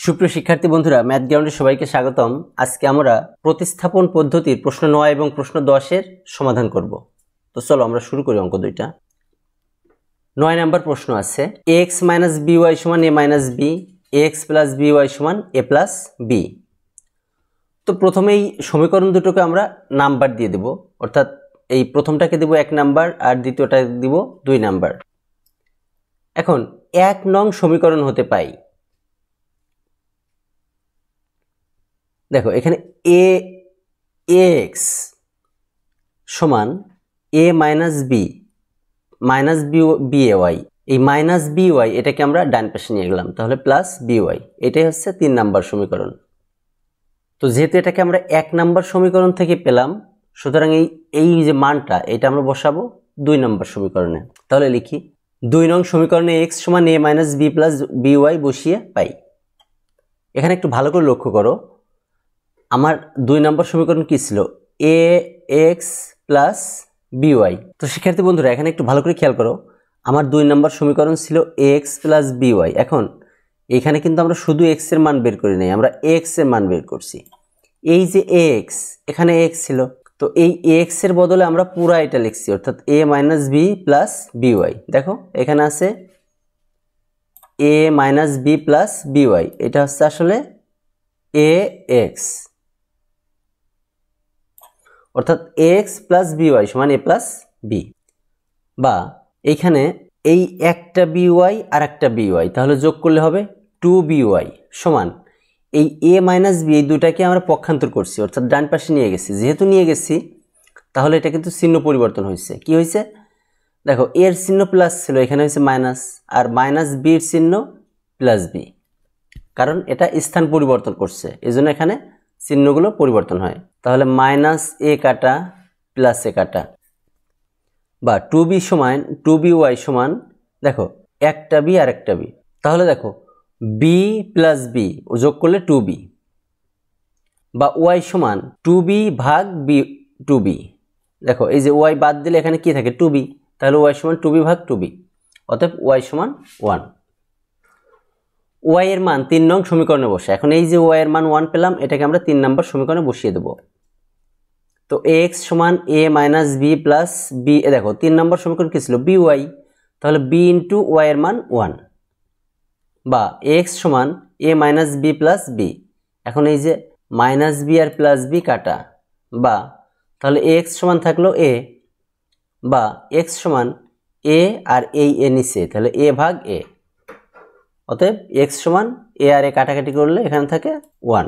সুপ্রিয় শিক্ষার্থী বন্ধুরা, ম্যাথ গ্রাউন্ডে সবাইকে স্বাগতম। আজকে আমরা প্রতিস্থাপন পদ্ধতির প্রশ্ন 9 এবং প্রশ্ন 10 এর সমাধান করব। তো চলো আমরা শুরু করি অঙ্ক দুইটা। 9 নাম্বার প্রশ্ন আছে ax - by = a - b, ax + by = a + b। তো প্রথমেই সমীকরণ দুটোকে আমরা নাম্বার দিয়ে দেব, অর্থাৎ এই প্রথমটাকে দেব 1 নাম্বার আর দ্বিতীয়টাকে দেব 2 নাম্বার। এখন 1 নং সমীকরণ হতে পাই, দেখো এখানে ax সমান a - b -by, এই -by এটাকে আমরা ডান পাশে নিয়ে গেলাম, তাহলে প্লাস by, এটাই হচ্ছে 3 নাম্বার সমীকরণ। তো যেহেতু এটাকে আমরা 1 নাম্বার সমীকরণ থেকে পেলাম, সুতরাং এই যে মানটা এটা আমরা বসাবো 2 নাম্বার সমীকরণে। তাহলে লিখি 2 নং সমীকরণে x সমান a - b + by বসিয়ে পাই। এখানে একটু ভালো করে লক্ষ্য করো, আমার 2 নম্বর সমীকরণ কি ছিল? ax + by। তো শিক্ষার্থী বন্ধুরা এখানে একটু ভালো করে খেয়াল করো, আমার 2 নম্বর সমীকরণ ছিল ax + by। এখন এখানে কিন্তু আমরা শুধু x এর মান বের করি নাই, আমরা x এর মান বের করছি। এই যে ax, এখানে x ছিল, তো এই x এর বদলে আমরা পুরো এটা লিখছি, অর্থাৎ a - b + by। দেখো এখানে আছে a - b + by, এটা হচ্ছে আসলে ax, অর্থাৎ ax + by সমান a + b। বা এইখানে এই একটা by আর একটা by, তাহলে যোগ করলে হবে 2by সমান এই a - b, এই দুটাকে আমরা পক্ষান্তর করছি, অর্থাৎ ডান পাশে নিয়ে গেছি। যেহেতু নিয়ে গেছি তাহলে এটা কিন্তু চিহ্ন পরিবর্তন হয়েছে। কি হয়েছে? দেখো এর চিহ্ন প্লাস ছিল, এখানে হয়েছে মাইনাস, আর -b এর চিহ্ন +b, কারণ এটা স্থান পরিবর্তন করছে, এজন্য এখানে চিহ্নগুলো পরিবর্তন হয়। তাহলে -a কাটা +a কাটা, বা 2by সমান দেখো একটা b আর একটা b, তাহলে দেখো b + b যোগ করলে 2b, বা y সমান 2b ভাগ b 2b। দেখো এই যে y বাদ দিলে এখানে কি থাকে? 2b, তাহলে y সমান 2b ভাগ 2b, অতএব y সমান 1। y এর মান 3 নং সমীকরণে বসে। এখন এই যে y এর মান 1 পেলাম, এটাকে আমরা 3 নম্বর সমীকরণে বসিয়ে দেব। তো x সমান a - b + b, দেখো 3 নম্বর সমীকরণ কি ছিল? by, তাহলে b * y এর মান 1, বা x সমান a - b + b। এখন এই যে -b আর +b কাটা, বা তাহলে x সমান থাকলো a, বা x সমান a আর এই a নিচে, তাহলে a ভাগ a, অতএব x সমান a আর a কাটাকাটি করলে এখানে থাকে 1,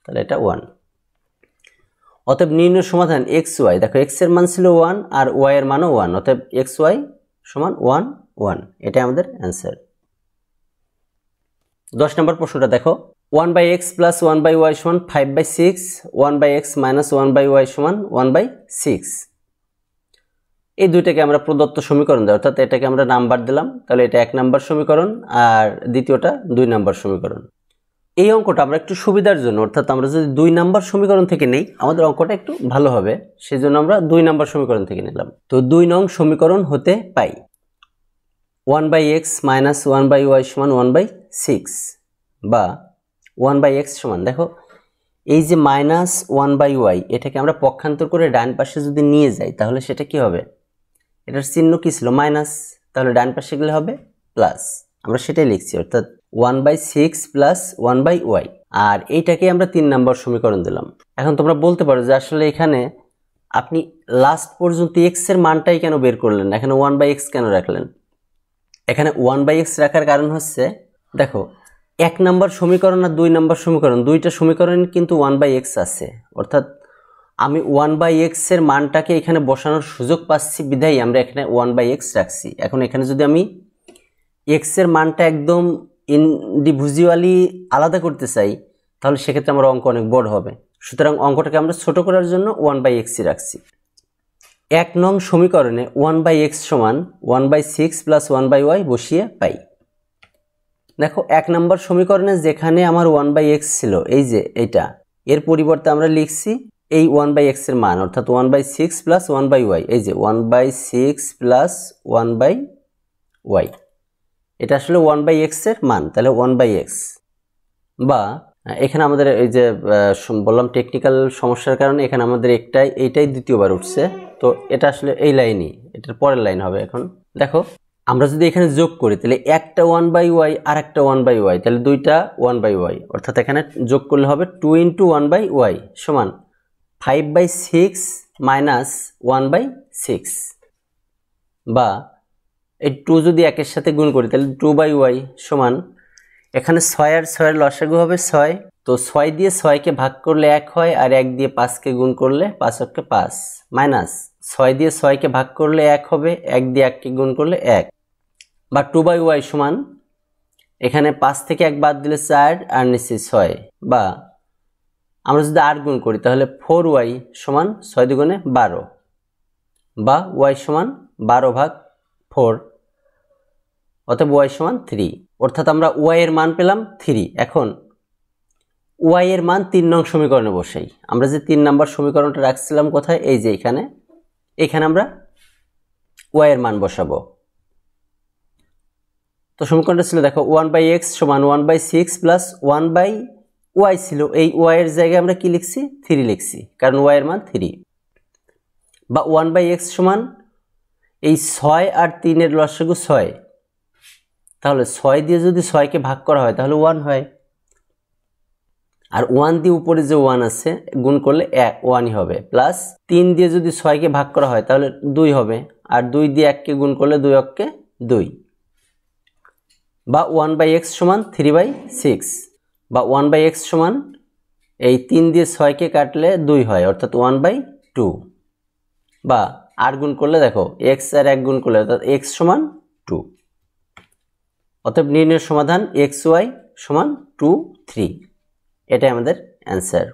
তাহলে এটা 1। অতএব নির্ণয় সমাধান xy, দেখো x এর মান ছিল 1 আর y এর মানও 1, অতএব xy সমান 1 1, এটাই আমাদের অ্যান্সার। 10 নম্বর প্রশ্নটা দেখো 1/x + 1/y সমান 5/6, 1/x - 1/y সমান 1/6। এই দুইটাকে আমরা প্রদত্ত সমীকরণ দেয়, অর্থাৎ এটাকে আমরা নাম্বার দিলাম, তাহলে এটা 1 নাম্বার সমীকরণ আর দ্বিতীয়টা 2 নাম্বার সমীকরণ। এই অঙ্কটা আমরা একটু সুবিধার জন্য, অর্থাৎ আমরা যদি 2 নাম্বার সমীকরণ থেকে নেই আমাদের অঙ্কটা একটু ভালো হবে, সেজন্য আমরা 2 নাম্বার সমীকরণ থেকে নিলাম। তো 2 নং সমীকরণ হতে পাই 1/x - 1/y সমান 1/6, বা 1/x সমান, দেখো এই যে -1/y, এটাকে আমরা পক্ষান্তর করে ডান পাশে যদি নিয়ে যাই তাহলে সেটা কি হবে? এটার চিহ্ন কি ছিল? মাইনাস, তাহলে ডান পাশে গেলে হবে প্লাস, আমরা সেটাই লিখছি, অর্থাৎ 1/6 + 1/y, আর এইটাকে আমরা 3 নম্বর সমীকরণ দিলাম। এখন তোমরা বলতে পারো যে আসলে এখানে আপনি লাস্ট পর্যন্ত x এর মানটাই কেন বের করলেন, এখানে 1/x কেন রাখলেন? এখানে 1/x রাখার কারণ হচ্ছে, দেখো 1 নম্বর সমীকরণ আর 2 নম্বর সমীকরণ, দুইটা সমীকরণ কিন্তু 1/x আছে, অর্থাৎ আমি 1/x এর মানটাকে এখানে বসানোর সুযোগ পাচ্ছি বিধায় আমরা এখানে 1/x রাখছি। এখন এখানে যদি আমি x এর মানটা একদম ইন্ডিভিজুয়ালি আলাদা করতে চাই তাহলে সেক্ষেত্রে আমার অঙ্ক অনেক বড় হবে, সুতরাং অঙ্কটাকে আমরা ছোট করার জন্য 1/x রাখছি। 1 নং সমীকরণে 1/x সমান 1/6 + 1/y বসিয়ে পাই। দেখো 1 নম্বর সমীকরণে যেখানে আমার 1/x ছিল, এই যে এইটা, এর পরিবর্তে আমরা লিখছি এই 1/x এর মান, অর্থাৎ 1/6 + 1/y, এই যে 1/6 + 1/y, এটা আসলে 1/x এর মান, তাহলে 1/x। বা এখানে আমাদের এই যে বললাম টেকনিক্যাল সমস্যার কারণে এখানে আমাদের এইটাই দ্বিতীয়বার উঠছে, তো এটা আসলে এই লাইনই, এটার পরের লাইন হবে। এখন দেখো আমরা যদি এখানে যোগ করি তাহলে একটা 1/y আর একটা 1/y, তাহলে দুইটা 1/y, অর্থাৎ এখানে যোগ করলে হবে 2 × 1/y সমান 5/6 মাইনাস 1/6, বা এই 2 যদি একের সাথে গুণ করি তাহলে 2/y সমান, এখানে 6 আর 6 এর লসাগু হবে 6, তো 6 দিয়ে 6কে ভাগ করলে 1 হয়, আর 1 দিয়ে 5কে গুণ করলে 5 × 5, মাইনাস 6 দিয়ে 6কে ভাগ করলে 1 হবে, 1 দিয়ে 1কে গুণ করলে 1, বা 2/y সমান, এখানে 5 থেকে 1 বাদ দিলে 4 আর নিচে 6, বা আমরা যদি 8 গুণ করি তাহলে 4y সমান 6 দুগুণে 12, বা y সমান 12/4, অতএব y সমান 3, অর্থাৎ আমরা y এর মান পেলাম 3। এখন y এর মান 3 নং সমীকরণে বসাই। আমরা যে 3 নম্বর সমীকরণটা রাখছিলাম কোথায়, এই যে এখানে আমরা y এর মান বসাবো। তো সমীকরণটা ছিল দেখো 1/x সমান 1/6 প্লাস 1/y ছিল, এই y এর জায়গায় আমরা কি লিখছি, 3 লিখছি, কারণ y এর মান 3, বা 1/x সমান এই 6 আর 3 এর লসাগু 6, তাহলে 6 দিয়ে যদি 6কে ভাগ করা হয় তাহলে 1 হয়, আর 1 দিয়ে উপরে যে 1 আছে গুণ করলে 1ই হবে, প্লাস 3 দিয়ে যদি 6কে ভাগ করা হয় তাহলে 2 হবে, আর 2 দিয়ে 1কে গুণ করলে 2 অক্ষে 2, বা 1/x সমান 3/6, বা 1/x সমান এই 3 দিয়ে 6কে কাটলে 2 হয়, অর্থাৎ 1/2, বা আর গুণ করলে দেখো x আর 1 গুণ করলে অর্থাৎ x সমান 2। অতএব নির্ণয়ের সমাধান xy সমান 2, 3, এটাই আমাদের অ্যান্সার।